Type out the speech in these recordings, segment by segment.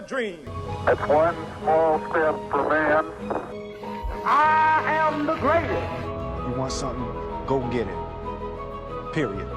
dream. It's one small step for man. I am the greatest. You want something, go get it. Period.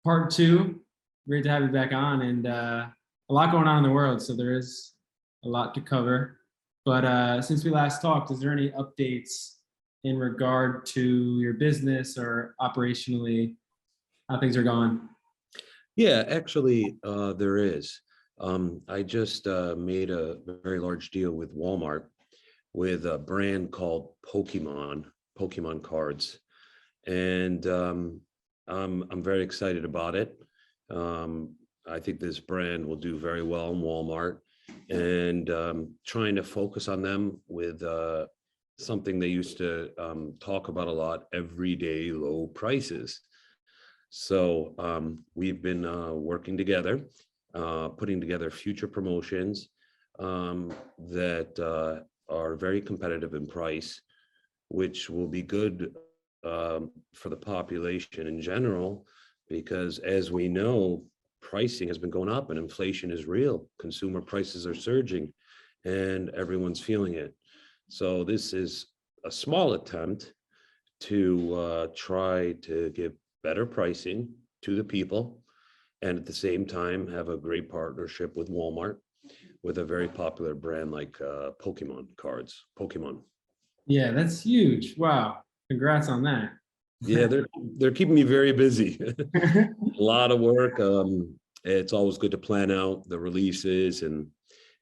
Part two. Great to have you back on, and a lot going on in the world, so there is a lot to cover. But since we last talked, is there any updates in regard to your business or operationally how things are going? Yeah, actually, there is. I just made a very large deal with Walmart with a brand called Pokemon cards, and I'm very excited about it. I think this brand will do very well in Walmart, and trying to focus on them with something they used to talk about a lot: everyday low prices. So we've been working together, putting together future promotions that are very competitive in price, which will be good for the population in general, because as we know, pricing has been going up and inflation is real. Consumer prices are surging and everyone's feeling it. So this is a small attempt to try to give better pricing to the people, and at the same time have a great partnership with Walmart with a very popular brand like Pokemon cards. Pokemon. Yeah, that's huge. Wow. Congrats on that. Yeah, they're keeping me very busy. A lot of work. It's always good to plan out the releases and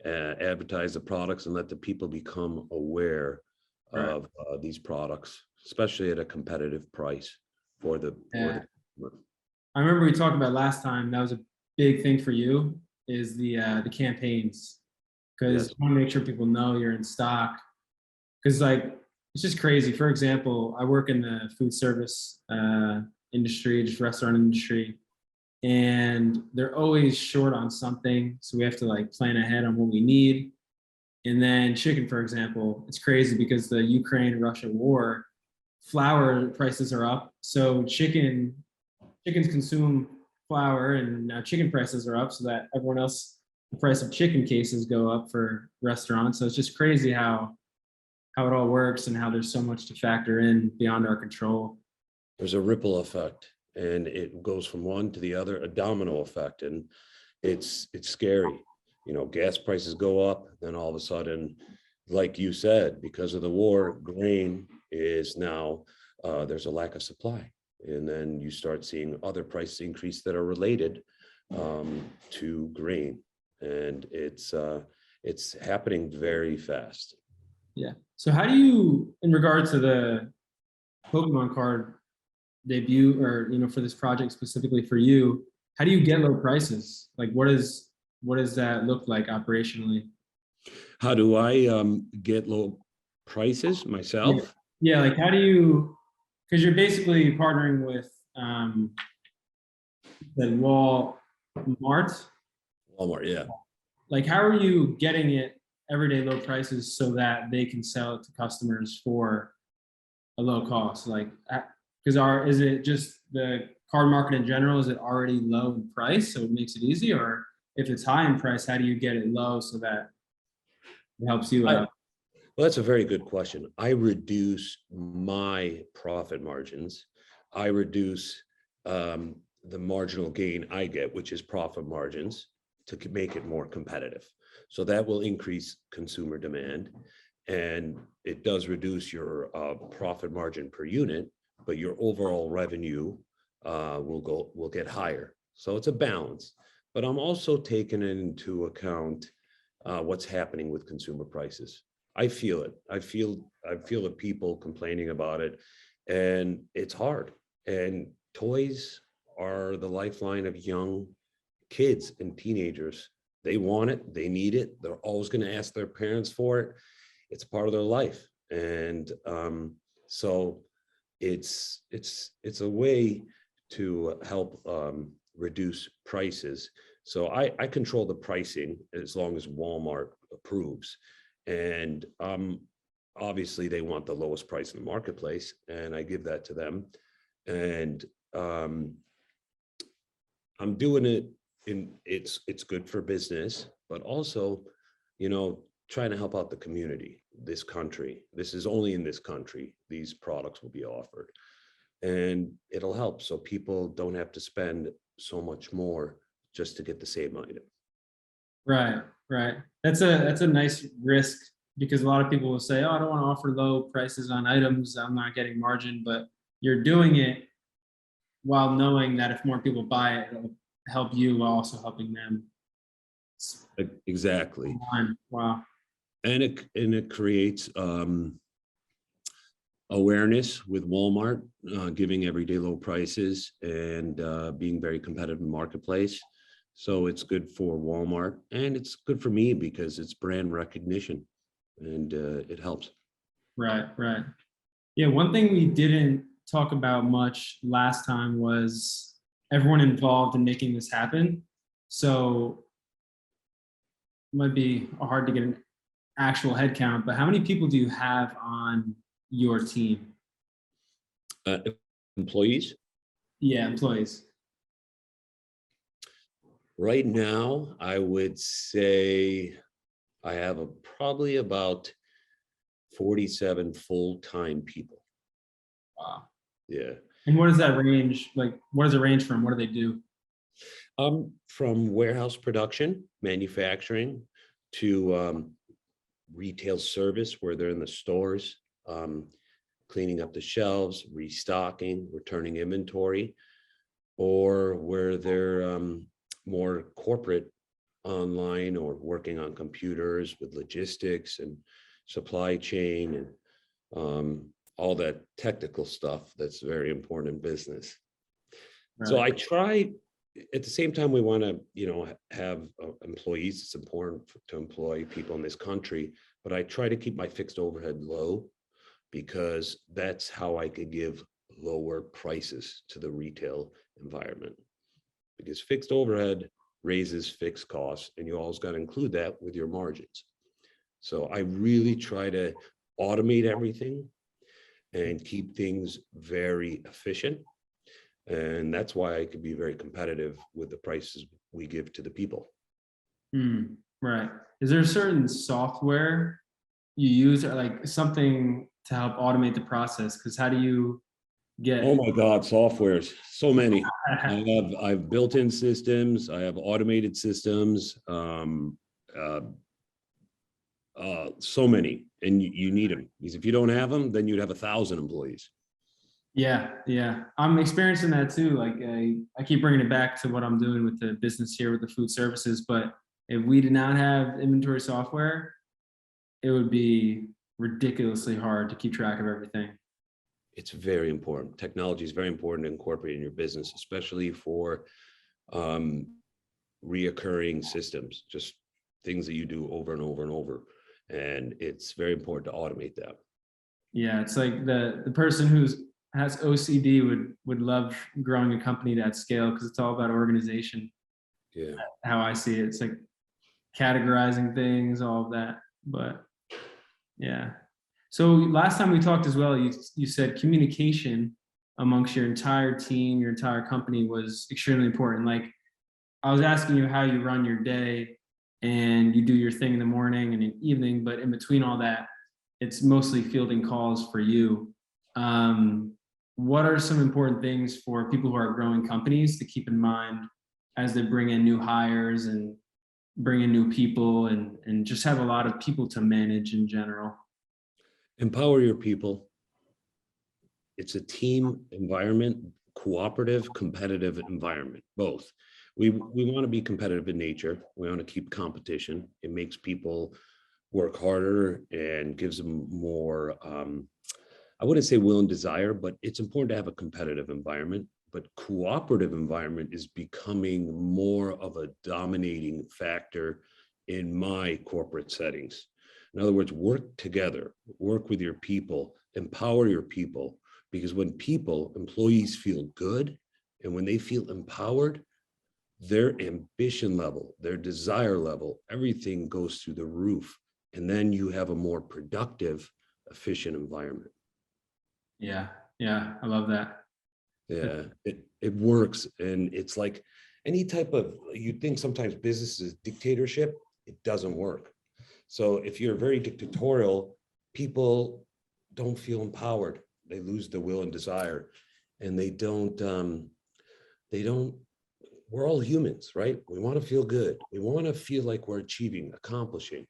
advertise the products and let the people become aware of these products, especially at a competitive price for the. I remember we talked about last time, that was a big thing for you, is the campaigns, because you want to make sure people know you're in stock, because like it's just crazy. For example, I work in the food service industry, just restaurant industry, and they're always short on something, so we have to like plan ahead on what we need. And then chicken, for example, it's crazy because the Ukraine-Russia war, flour prices are up, so chickens consume flour, and now chicken prices are up, so that everyone else, the price of chicken cases go up for restaurants. So it's just crazy how it all works and how there's so much to factor in beyond our control. There's a ripple effect, and it goes from one to the other, a domino effect, and it's scary. You know, gas prices go up, then all of a sudden, like you said, because of the war, grain is now there's a lack of supply, and then you start seeing other price increase that are related to grain, and it's happening very fast. Yeah. So how do you, in regard to the Pokemon card debut, or for this project specifically for you, how do you get low prices? Like what does that look like operationally? How do I get low prices myself? Yeah, like how do you, because you're basically partnering with the Walmart, yeah. Like how are you getting it everyday low prices so that they can sell it to customers for a low cost? Like, because is it just the card market in general, is it already low in price so it makes it easy, or if it's high in price, how do you get it low so that it helps you out? Well, that's a very good question. I reduce my profit margins. I reduce the marginal gain I get, which is profit margins, to make it more competitive. So that will increase consumer demand, and it does reduce your profit margin per unit, but your overall revenue will get higher. So it's a balance. But I'm also taking into account what's happening with consumer prices. I feel it. I feel the people complaining about it, and it's hard. And toys are the lifeline of young kids and teenagers. They want it, they need it, they're always going to ask their parents for it. It's part of their life. And so it's a way to help reduce prices. So I control the pricing as long as Walmart approves. And obviously they want the lowest price in the marketplace, and I give that to them. And I'm doing it it's good for business, but also, trying to help out the community, this country. This is only in this country these products will be offered, and it'll help so people don't have to spend so much more just to get the same item. Right, right. That's a nice risk, because a lot of people will say, "Oh, I don't want to offer low prices on items. I'm not getting margin," but you're doing it while knowing that if more people buy it, it'll help you while also helping them. Exactly. Wow. And it creates awareness with Walmart, giving everyday low prices and being very competitive in the marketplace. So it's good for Walmart, and it's good for me because it's brand recognition, and it helps. Right, right. Yeah, one thing we didn't talk about much last time was everyone involved in making this happen. So it might be hard to get an actual head count, but how many people do you have on your team? Employees? Yeah, employees. Right now, I would say I have probably about 47 full-time people. Wow. Yeah. And what does that range, like, what does it range from? What do they do? From warehouse production, manufacturing, to retail service, where they're in the stores, cleaning up the shelves, restocking, returning inventory, or where they're more corporate, online, or working on computers with logistics and supply chain and all that technical stuff that's very important in business. Right. So I try, at the same time, we want to, have employees. It's important to employ people in this country, but I try to keep my fixed overhead low, because that's how I could give lower prices to the retail environment, because fixed overhead raises fixed costs, and you always got to include that with your margins. So I really try to automate everything and keep things very efficient. And that's why I could be very competitive with the prices we give to the people. Right. Is there a certain software you use, or like something to help automate the process? Because how do you get? Oh my God, softwares, so many. I've built-in systems, I have automated systems, so many, and you need them, because if you don't have them, then you'd have 1,000 employees. Yeah, yeah. I'm experiencing that too. Like I keep bringing it back to what I'm doing with the business here with the food services. But if we did not have inventory software, it would be ridiculously hard to keep track of everything. It's very important. Technology is very important to incorporate in your business, especially for reoccurring systems, just things that you do over and over and over. And it's very important to automate that. Yeah, it's like the person who has OCD would love growing a company to that scale, because it's all about organization. Yeah. How I see it, it's like categorizing things, all of that. But yeah. So last time we talked as well, you said communication amongst your entire team, your entire company was extremely important. Like, I was asking you how you run your day, and you do your thing in the morning and in the evening, but in between all that, it's mostly fielding calls for you. What are some important things for people who are growing companies to keep in mind as they bring in new hires and bring in new people, and just have a lot of people to manage in general? Empower your people. It's a team environment, cooperative, competitive environment, both. We want to be competitive in nature. We want to keep competition. It makes people work harder and gives them more, I wouldn't say will and desire, but it's important to have a competitive environment. But cooperative environment is becoming more of a dominating factor in my corporate settings. In other words, work together, work with your people, empower your people, because when employees feel good, and when they feel empowered, their ambition level, their desire level, everything goes through the roof. And then you have a more productive, efficient environment. Yeah, yeah, I love that. Yeah, it works. And it's like any type of, you think sometimes business is dictatorship, it doesn't work. So if you're very dictatorial, people don't feel empowered. They lose the will and desire, and they don't, we're all humans, right? We want to feel good. We want to feel like we're achieving, accomplishing.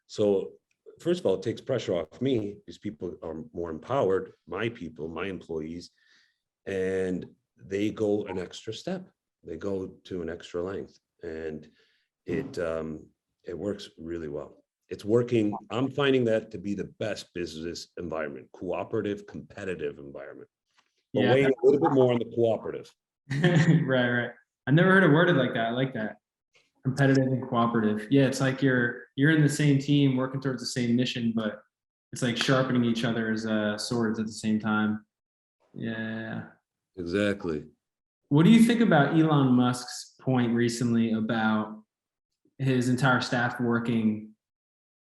So first of all, it takes pressure off me because people are more empowered, my people, my employees, and they go an extra step. They go to an extra length, and it works really well. It's working. I'm finding that to be the best business environment, cooperative, competitive environment. But Yeah. weighing a little bit more on the cooperative. Right. I never heard it worded like that. I like that. Competitive and cooperative. Yeah, it's like you're in the same team working towards the same mission, but it's like sharpening each other's swords at the same time. Yeah. Exactly. What do you think about Elon Musk's point recently about his entire staff working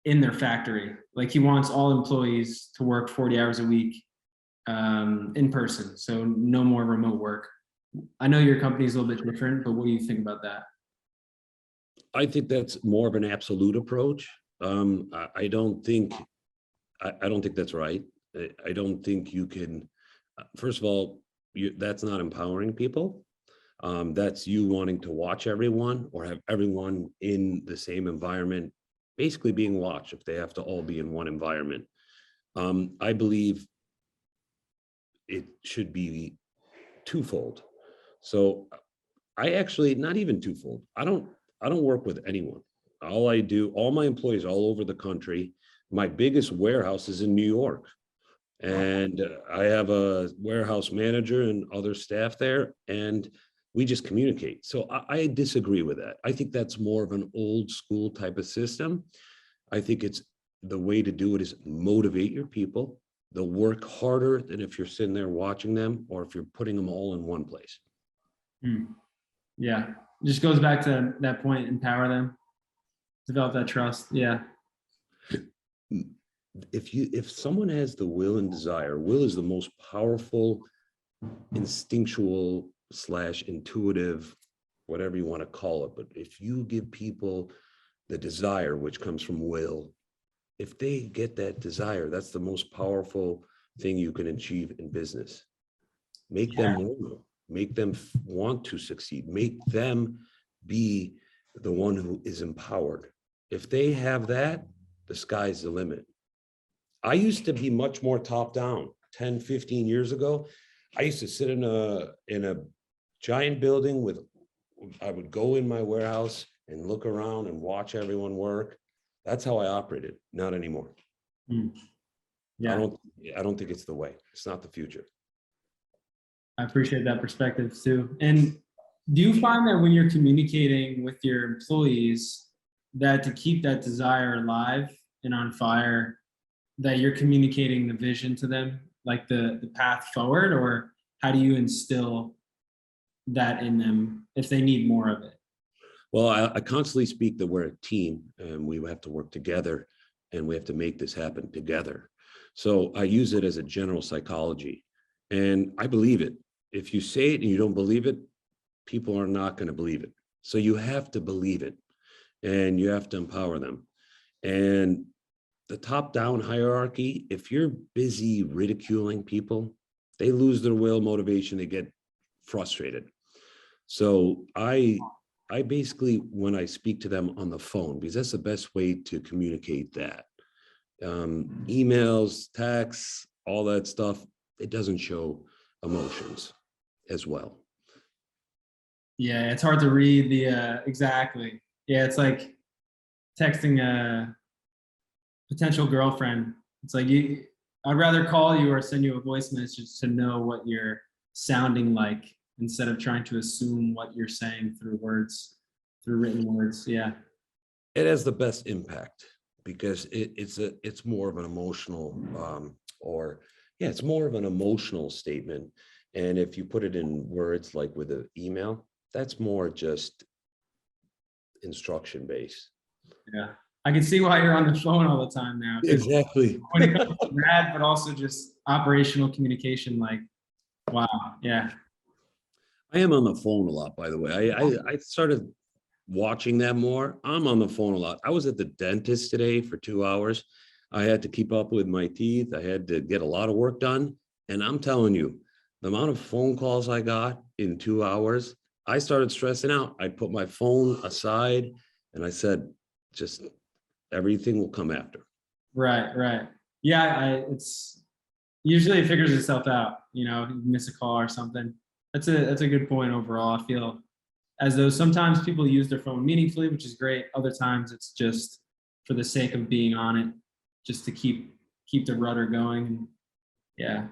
in their factory? Like he wants all employees to work 40 hours a week in person, so no more remote work. I know your company is a little bit different, but what do you think about that? I think that's more of an absolute approach. I don't think that's right. I don't think you can. First of all, that's not empowering people. That's you wanting to watch everyone or have everyone in the same environment, basically being watched if they have to all be in one environment. I believe it should be twofold. So I actually, not even twofold. I don't work with anyone. All my employees all over the country. My biggest warehouse is in New York. And I have a warehouse manager and other staff there, and we just communicate. So I disagree with that. I think that's more of an old school type of system. I think it's the way to do it is motivate your people. They'll work harder than if you're sitting there watching them or if you're putting them all in one place. Yeah, just goes back to that point, empower them, develop that trust. Yeah. If someone has the will and desire, will is the most powerful, instinctual / intuitive, whatever you want to call it. But if you give people the desire, which comes from will, if they get that desire, that's the most powerful thing you can achieve in business. Make them loyal, make them want to succeed, make them be the one who is empowered. If they have that, the sky's the limit. I used to be much more top down 10, 15 years ago. I used to sit in a giant building I would go in my warehouse and look around and watch everyone work. That's how I operated. Not anymore. Yeah. I don't think it's the way. It's not the future. I appreciate that perspective too. And do you find that when you're communicating with your employees that to keep that desire alive and on fire, that you're communicating the vision to them, like the path forward, or how do you instill that in them if they need more of it? Well, I constantly speak that we're a team and we have to work together and we have to make this happen together. So I use it as a general psychology, and I believe it. If you say it and you don't believe it, people are not going to believe it. So you have to believe it and you have to empower them. And the top-down hierarchy, if you're busy ridiculing people, they lose their will, motivation, they get frustrated. So I basically, when I speak to them on the phone, because that's the best way to communicate that. Emails, texts, all that stuff, it doesn't show emotions as well. Yeah, it's hard to read the exactly. Yeah, it's like texting a potential girlfriend. It's like I'd rather call you or send you a voice message to know what you're sounding like instead of trying to assume what you're saying through written words. Yeah. It has the best impact because it's more of an emotional it's more of an emotional statement. And if you put it in words like with an email, that's more just instruction based. Yeah. I can see why you're on the phone all the time now. Exactly. When it comes to that, but also just operational communication, like, wow. Yeah. I am on the phone a lot, by the way. I started watching that more. I'm on the phone a lot. I was at the dentist today for 2 hours. I had to keep up with my teeth. I had to get a lot of work done. And I'm telling you, the amount of phone calls I got in 2 hours, I started stressing out. I put my phone aside and I said, just everything will come after. Right, right. Yeah, it's usually it figures itself out. You miss a call or something. That's a good point overall. I feel as though sometimes people use their phone meaningfully, which is great. Other times it's just for the sake of being on it, just to keep the rudder going. Yeah,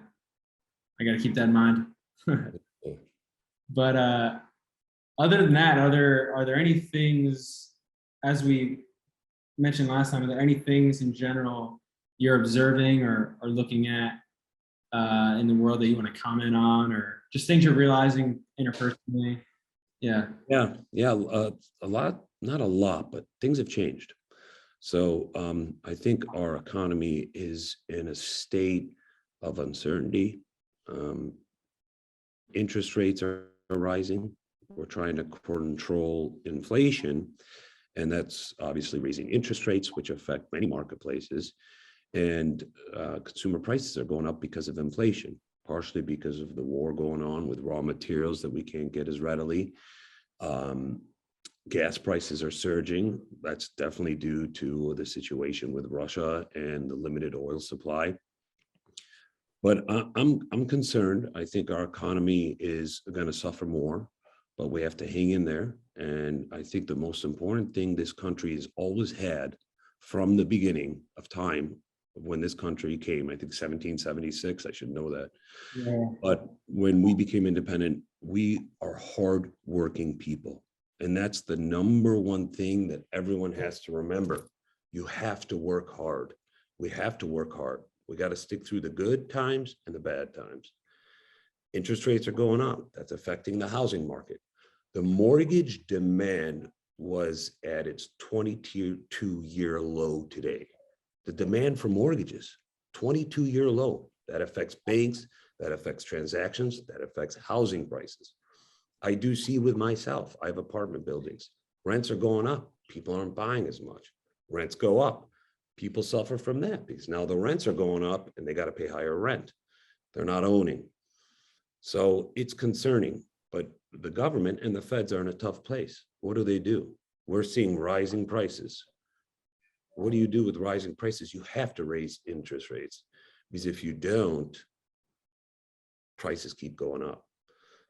I got to keep that in mind. But other than that, are there any things, as we mentioned last time, are there any things in general you're observing or looking at in the world that you want to comment on, or just things you're realizing interpersonally? Yeah. Yeah. A lot, not a lot, but things have changed. So I think our economy is in a state of uncertainty. Interest rates are rising. We're trying to control inflation, and that's obviously raising interest rates, which affect many marketplaces. And consumer prices are going up because of inflation, partially because of the war going on with raw materials that we can't get as readily. Gas prices are surging. That's definitely due to the situation with Russia and the limited oil supply. But I'm concerned. I think our economy is going to suffer more, but we have to hang in there. And I think the most important thing this country has always had from the beginning of time, when this country came, I think 1776, I should know that. Yeah. But when we became independent, we are hardworking people. And that's the number one thing that everyone has to remember. You have to work hard. We have to work hard. We got to stick through the good times and the bad times. Interest rates are going up. That's affecting the housing market. The mortgage demand was at its 22-year low today. The demand for mortgages, 22-year low. That affects banks, that affects transactions, that affects housing prices. I do see with myself, I have apartment buildings. Rents are going up. People aren't buying as much. Rents go up. People suffer from that because now the rents are going up and they got to pay higher rent. They're not owning. So it's concerning, but the government and the feds are in a tough place. What do? We're seeing rising prices. What do you do with rising prices? You have to raise interest rates, because if you don't, prices keep going up.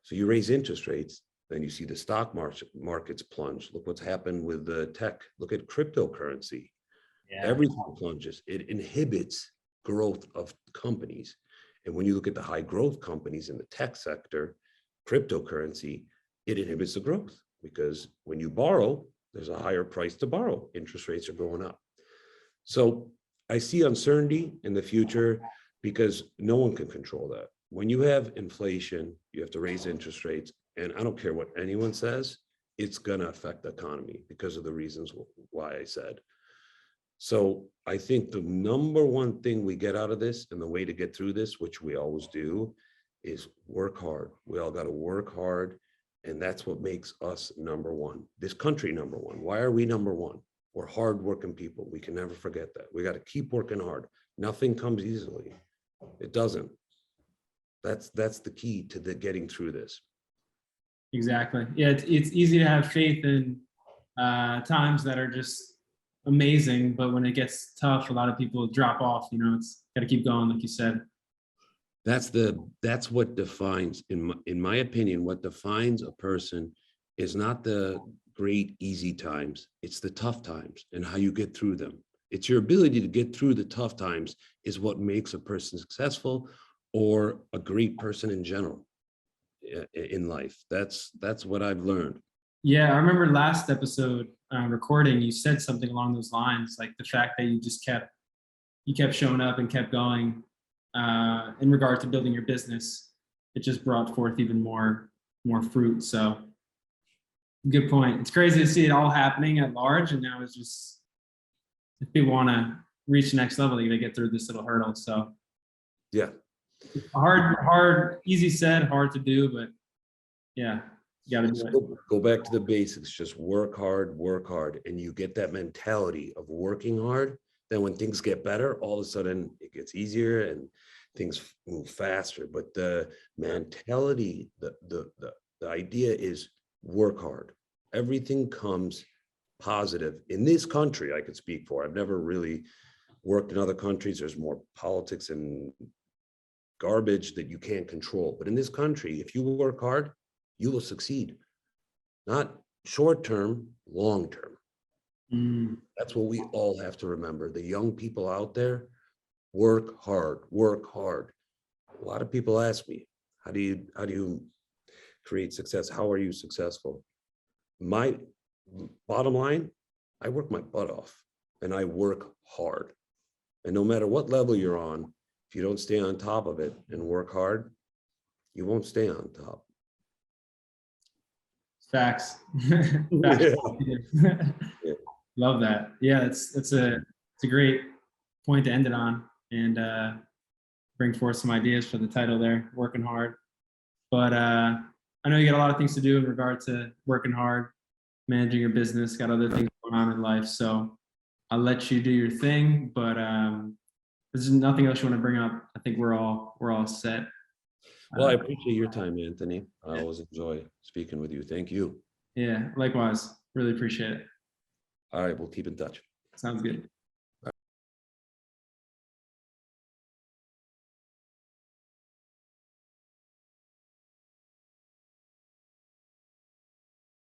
So you raise interest rates, then you see the stock markets plunge. Look what's happened with the tech. Look at cryptocurrency. Yeah. Everything plunges. It inhibits growth of companies. And when you look at the high growth companies in the tech sector, cryptocurrency, it inhibits the growth, because when you borrow, there's a higher price to borrow. Interest rates are going up. So I see uncertainty in the future because no one can control that. When you have inflation, you have to raise interest rates. And I don't care what anyone says, it's going to affect the economy because of the reasons why I said. So I think the number one thing we get out of this, and the way to get through this, which we always do, is work hard. We all got to work hard. And that's what makes us number one, this country number one. Why are we number one? We're hardworking people. We can never forget that. We got to keep working hard. Nothing comes easily. It doesn't. That's the key to getting through this. Exactly. Yeah, it's easy to have faith in times that are just amazing, but when it gets tough, a lot of people drop off. It's got to keep going, like you said. That's what defines, in my opinion, what defines a person is not the great easy times. It's the tough times and how you get through them. It's your ability to get through the tough times is what makes a person successful or a great person in general in life. That's what I've learned. Yeah, I remember last episode recording, you said something along those lines, like the fact that you kept showing up and kept going in regard to building your business. It just brought forth even more fruit. So good point. It's crazy to see it all happening at large, and now it's just, if people want to reach the next level, you got to get through this little hurdle. So yeah, hard, easy said, hard to do, but Yeah, you gotta do So it. go back to the basics, just work hard, and you get that mentality of working hard. Then when things get better, all of a sudden it gets easier and things move faster. But the mentality, the idea is work hard. Everything comes positive. In this country, I could speak for. I've never really worked in other countries. There's more politics and garbage that you can't control. But in this country, if you work hard, you will succeed. Not short term, long term. Mm, That's what we all have to remember. The young people out there, work hard, work hard. A lot of people ask me, how do you create success? How are you successful? My bottom line, I work my butt off and I work hard. And no matter what level you're on, if you don't stay on top of it and work hard, you won't stay on top. facts. Facts. Yeah. Love that. Yeah, it's a great point to end it on, and bring forth some ideas for the title there, working hard. But I know you got a lot of things to do in regard to working hard, managing your business, got other things going on in life. So I'll let you do your thing, but there's nothing else you want to bring up. I think we're all set. Well, I appreciate your time, Anthony. I always enjoy speaking with you. Thank you. Yeah, likewise. Really appreciate it. All right, we'll keep in touch. Sounds good.